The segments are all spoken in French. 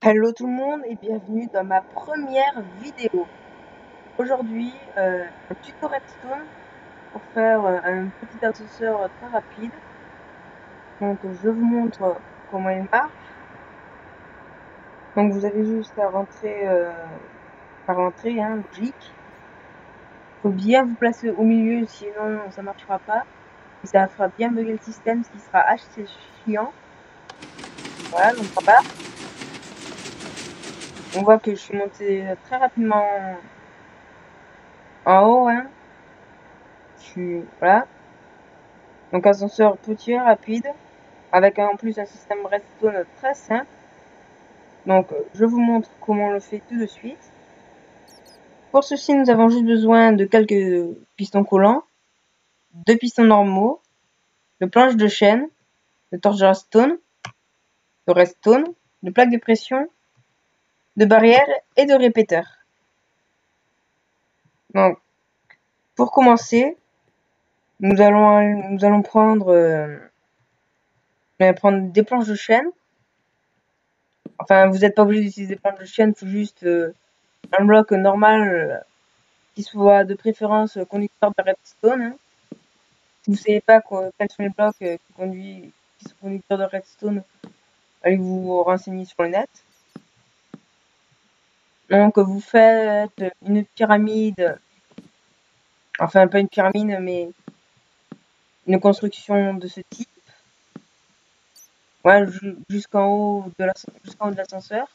Hello tout le monde et bienvenue dans ma première vidéo. Aujourd'hui, un tuto redstone pour faire un petit ascenseur très rapide. Donc je vous montre comment il marche. Donc vous avez juste à rentrer par l'entrée, hein, logique. Faut bien vous placer au milieu, sinon ça marchera pas. Et ça fera bien bugger le système, ce qui sera assez chiant. Voilà, donc en bas, on voit que je suis monté très rapidement en haut, hein. Voilà. Donc ascenseur petit et rapide, avec en plus un système redstone très simple. Donc je vous montre comment on le fait tout de suite. Pour ceci, nous avons juste besoin de quelques pistons collants, deux pistons normaux, de planches de chaîne, de torches de redstone, de plaques de pression, de barrières et de répéteurs. Donc pour commencer, nous allons prendre des planches de chaîne. Enfin, vous n'êtes pas obligé d'utiliser des planches de chaîne, il faut juste un bloc normal qui soit de préférence conducteur de redstone, hein. Si vous ne savez pas quels sont les blocs qui sont conducteurs de redstone, allez vous renseigner sur le net. Donc vous faites une pyramide, enfin pas une pyramide, mais une construction de ce type. Ouais, jusqu'en haut de l'ascenseur.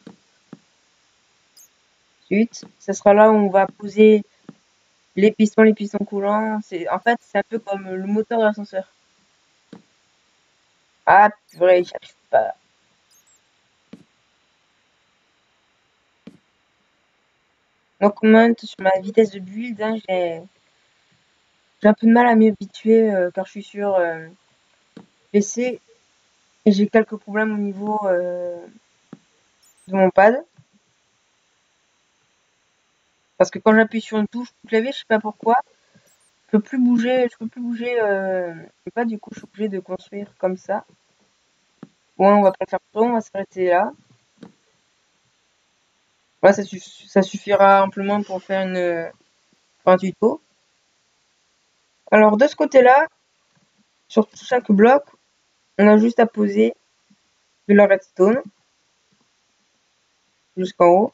Ensuite, ce sera là où on va poser les pistons coulants. En fait, c'est un peu comme le moteur de l'ascenseur. Ah, purée, j'arrive pas. Donc, on monte sur ma vitesse de build, hein, j'ai un peu de mal à m'y habituer car je suis sur PC et j'ai quelques problèmes au niveau de mon pad. Parce que quand j'appuie sur une touche ou clavier, je sais pas pourquoi, je peux plus bouger le pad, du coup je suis obligée de construire comme ça. Bon, on va pas le faire trop, on va s'arrêter là. Voilà, ça suffira amplement pour faire un tuto. Alors de ce côté-là, sur chaque bloc, on a juste à poser de la redstone jusqu'en haut.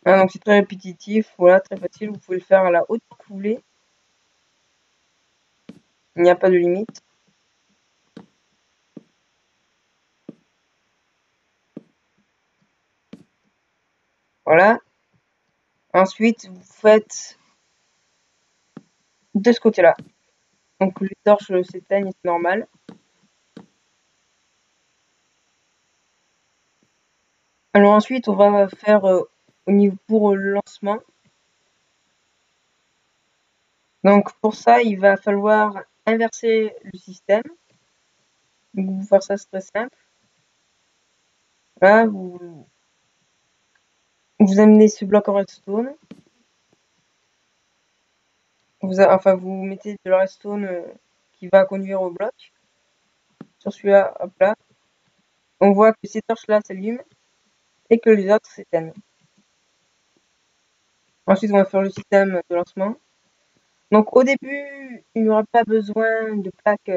Ah, donc c'est très répétitif, voilà, très facile, vous pouvez le faire à la hauteur que vous voulez. Il n'y a pas de limite. Voilà. Ensuite, vous faites de ce côté-là. Donc les torches s'éteignent, c'est normal. Alors ensuite, on va faire au niveau pour le lancement. Donc pour ça, il va falloir inverser le système. Donc pour faire ça, c'est très simple. Là, vous amenez ce bloc en redstone. Vous mettez de la redstone qui va conduire au bloc. Sur celui-là, hop là. On voit que ces torches-là s'allument et que les autres s'éteignent. Ensuite, on va faire le système de lancement. Donc au début, il n'y aura pas besoin de plaques.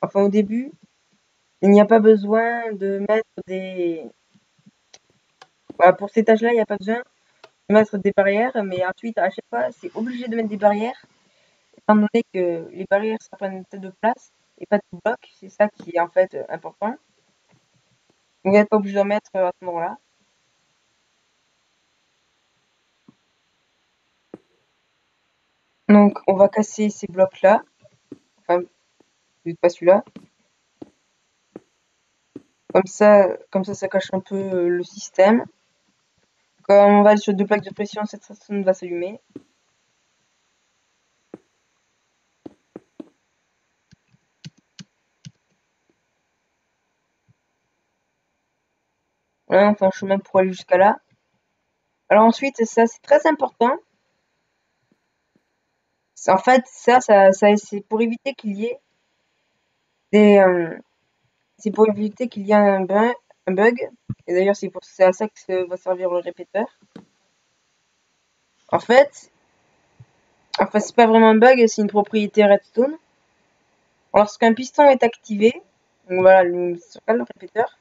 Enfin au début, il n'y a pas besoin de mettre des. Voilà, pour ces tâches-là, il n'y a pas besoin de mettre des barrières, mais ensuite, à chaque fois, c'est obligé de mettre des barrières, étant donné que les barrières, ça prend une tête de place et pas de bloc. C'est ça qui est en fait important. Vous n'êtes pas obligé d'en mettre à ce moment-là. Donc, on va casser ces blocs-là. Enfin, pas celui-là. Ça cache un peu le système. Quand on va sur deux plaques de pression, cette sonde va s'allumer. Voilà, on fait un chemin pour aller jusqu'à là. Alors ensuite, ça c'est très important. En fait, ça c'est pour éviter qu'il y ait des, c'est pour éviter qu'il y ait un bug. Et d'ailleurs, c'est à ça que va servir le répéteur. En fait, enfin, c'est pas vraiment un bug, c'est une propriété Redstone. Lorsqu'un piston est activé, donc voilà, le répéteur.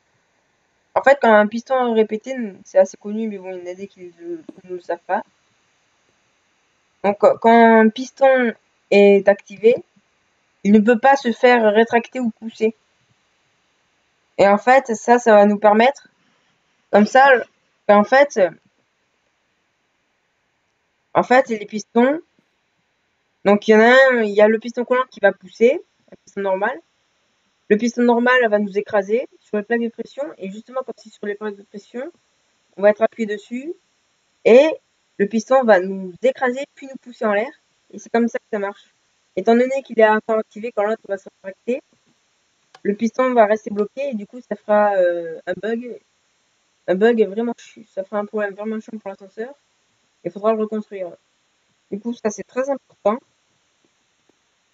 En fait, quand un piston est répété, c'est assez connu, mais bon, il y en a des qui ne le savent pas. Donc, quand un piston est activé, il ne peut pas se faire rétracter ou pousser. Et en fait, ça va nous permettre, comme ça, en fait, les pistons, donc il y en a un, il y a le piston collant qui va pousser, un piston normal. Le piston normal va nous écraser sur les plaques de pression, et justement, quand c'est sur les plaques de pression, on va être appuyé dessus, et le piston va nous écraser, puis nous pousser en l'air, et c'est comme ça que ça marche. Étant donné qu'il est encore activé, quand l'autre va se rétracter, le piston va rester bloqué, et du coup, ça fera un bug vraiment ça fera un problème vraiment chiant pour l'ascenseur. Il faudra le reconstruire. Du coup, ça c'est très important.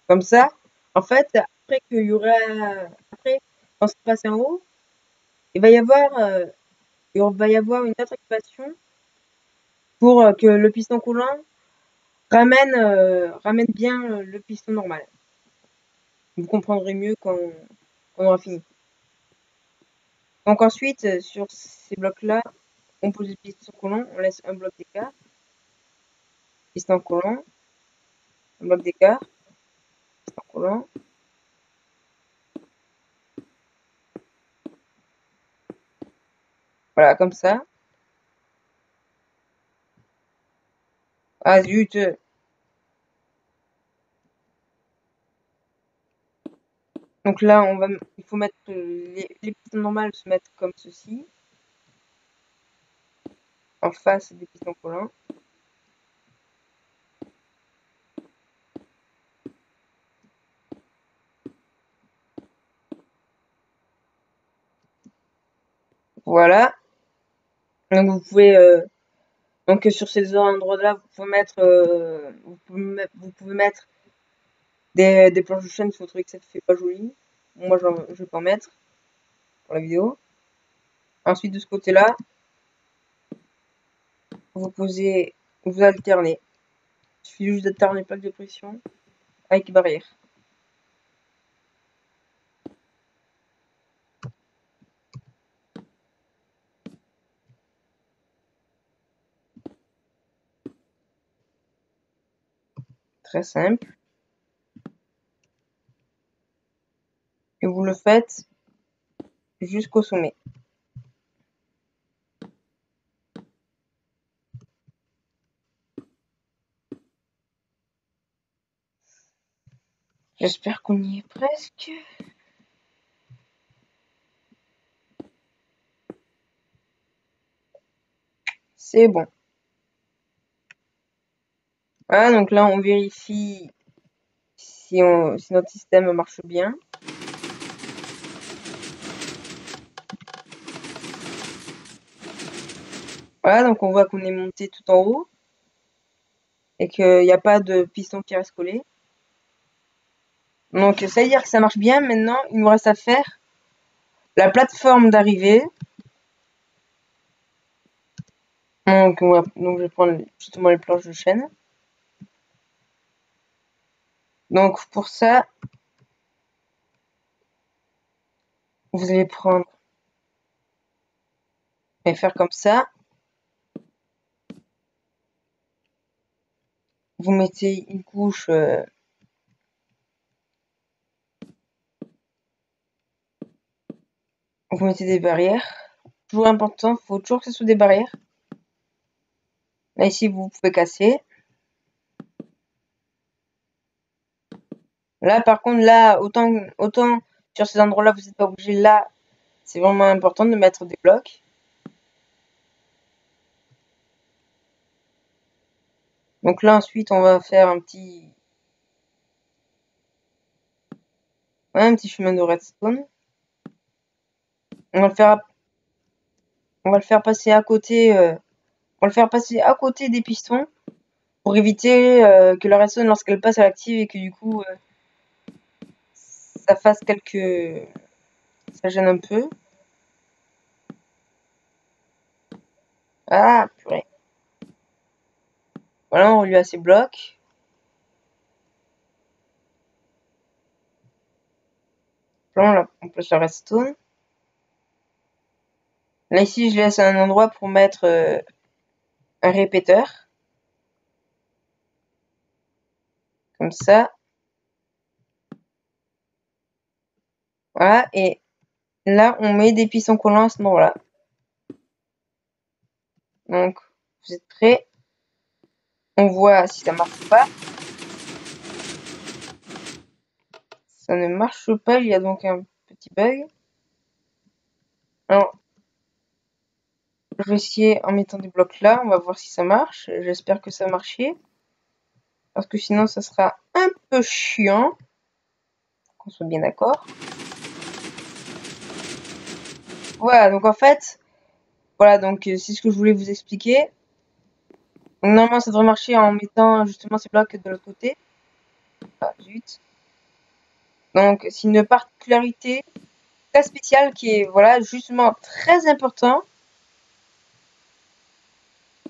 Comme ça, en fait, après qu'il y aura, après, quand c'est passé en haut, il va y avoir, une autre équation pour que le piston coulant ramène bien le piston normal. Vous comprendrez mieux quand on aura fini. Donc ensuite, sur ces blocs-là, on pose le piston coulant, on laisse un bloc d'écart, piston coulant, un bloc d'écart, piston coulant. Voilà, comme ça. Ah zut! Donc là, il faut mettre les pistons normales se mettre comme ceci, en face des pistons collants. Voilà. Donc vous pouvez, donc sur ces endroits-là, vous pouvez mettre des planches de chaîne si vous trouvez que ça fait pas joli. Moi, je vais pas en mettre pour la vidéo. Ensuite, de ce côté-là, vous alternez. Il suffit juste d'alterner plaque de pression avec barrière. Très simple. Et vous le faites jusqu'au sommet. J'espère qu'on y est presque. C'est bon. Voilà, donc là, on vérifie si notre système marche bien. Voilà, donc on voit qu'on est monté tout en haut et qu'il n'y a pas de piston qui reste collé. Donc ça veut dire que ça marche bien. Maintenant, il nous reste à faire la plateforme d'arrivée. Donc je vais prendre justement les planches de chaîne. Donc pour ça, vous allez prendre et faire comme ça. Vous mettez une couche vous mettez des barrières. Toujours important, il faut toujours que ce soit des barrières. Là ici, vous pouvez casser. Là, par contre, là, autant sur ces endroits-là, vous n'êtes pas obligé. Là, c'est vraiment important de mettre des blocs. Donc là, ensuite, on va faire un petit chemin de redstone. On va le faire passer à côté. On va le faire passer à côté des pistons pour éviter que la redstone, lorsqu'elle passe, elle active et que du coup, ça fasse Ça gêne un peu. Ah, purée. Voilà, on lui a ses blocs. Là, on place la redstone. Là, ici, je laisse un endroit pour mettre un répéteur. Comme ça. Voilà, et là, on met des pistons collants à ce moment-là. Donc, vous êtes prêts? On voit si ça marche ou pas. Ça ne marche pas, il y a donc un petit bug. Alors, je vais essayer en mettant des blocs là, on va voir si ça marche. J'espère que ça a marché. Parce que sinon, ça sera un peu chiant. Qu'on soit bien d'accord. Voilà, donc en fait, voilà, donc c'est ce que je voulais vous expliquer. Donc normalement, ça devrait marcher en mettant justement ces blocs de l'autre côté. Ah, zut. Donc, c'est une particularité très spéciale qui est, voilà, justement très important.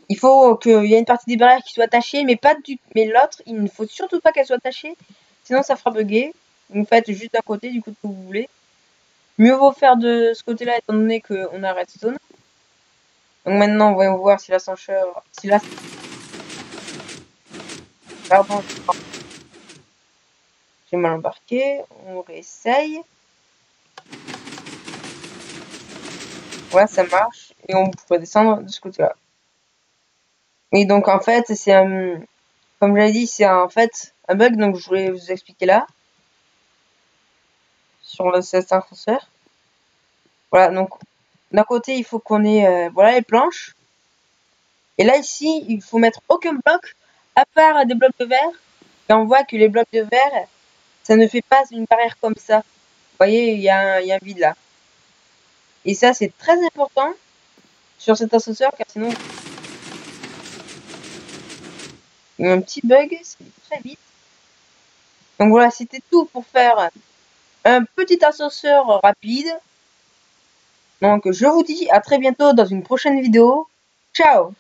Il faut qu'il y ait une partie des barrières qui soit attachée, mais pas du, mais l'autre, il ne faut surtout pas qu'elle soit attachée, sinon ça fera bugger. Vous faites juste d'un côté, du coup, que vous voulez. Mieux vaut faire de ce côté-là, étant donné qu'on a redstone. Donc maintenant, on va voir si l'ascenseur, pardon, j'ai mal embarqué. On réessaye. Voilà, ça marche. Et on pourrait descendre de ce côté-là. Et donc, en fait, c'est un, comme je l'ai dit, c'est en fait un bug, donc je voulais vous expliquer là. Sur cet ascenseur. Voilà, donc, d'un côté, il faut qu'on ait, voilà, les planches. Et là, ici, il faut mettre aucun bloc, à part des blocs de verre. Et on voit que les blocs de verre, ça ne fait pas une barrière comme ça. Vous voyez, il y a un vide là. Et ça, c'est très important sur cet ascenseur, car sinon, il y a un petit bug, c'est très vite. Donc voilà, c'était tout pour faire un petit ascenseur rapide. Donc je vous dis à très bientôt dans une prochaine vidéo. Ciao!